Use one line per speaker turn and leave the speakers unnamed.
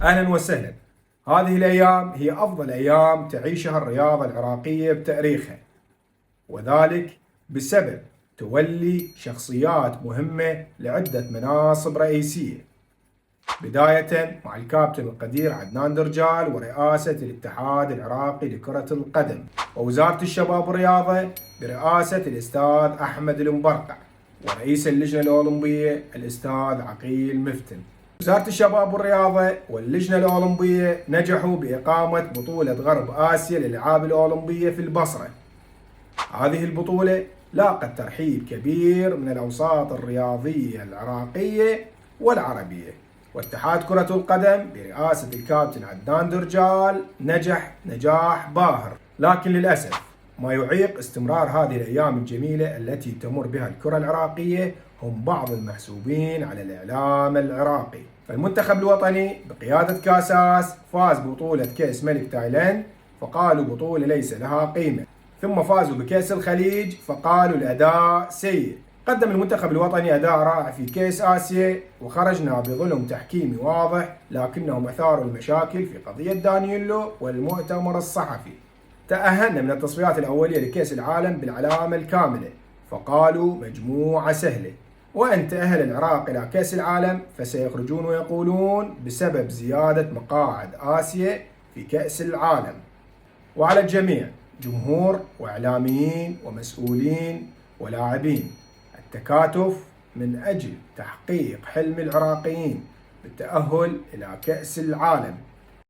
أهلا وسهلا. هذه الأيام هي أفضل أيام تعيشها الرياضة العراقية بتاريخها، وذلك بسبب تولي شخصيات مهمة لعدة مناصب رئيسية، بداية مع الكابتن القدير عدنان درجال ورئاسة الاتحاد العراقي لكرة القدم، ووزارة الشباب والرياضة برئاسة الأستاذ أحمد المبرقع، ورئيس اللجنة الأولمبية الأستاذ عقيل مفتن. وزارة الشباب والرياضة واللجنة الأولمبية نجحوا بإقامة بطولة غرب آسيا للألعاب الأولمبية في البصرة. هذه البطولة لاقت ترحيب كبير من الأوساط الرياضية العراقية والعربية، واتحاد كرة القدم برئاسة الكابتن عدنان درجال نجح نجاح باهر. لكن للأسف ما يعيق استمرار هذه الأيام الجميلة التي تمر بها الكرة العراقية هم بعض المحسوبين على الإعلام العراقي. فالمنتخب الوطني بقيادة كاساس فاز ببطولة كأس ملك تايلاند فقالوا بطولة ليس لها قيمة، ثم فازوا بكأس الخليج فقالوا الأداء سيء. قدم المنتخب الوطني أداء رائع في كأس آسيا وخرجنا بظلم تحكيمي واضح، لكنهم أثاروا المشاكل في قضية دانييلو والمؤتمر الصحفي. تأهلنا من التصفيات الأولية لكأس العالم بالعلامة الكاملة فقالوا مجموعة سهلة، وإن تأهل العراق إلى كأس العالم فسيخرجون ويقولون بسبب زيادة مقاعد آسيا في كأس العالم. وعلى الجميع جمهور وإعلاميين ومسؤولين ولاعبين التكاتف من أجل تحقيق حلم العراقيين بالتأهل إلى كأس العالم.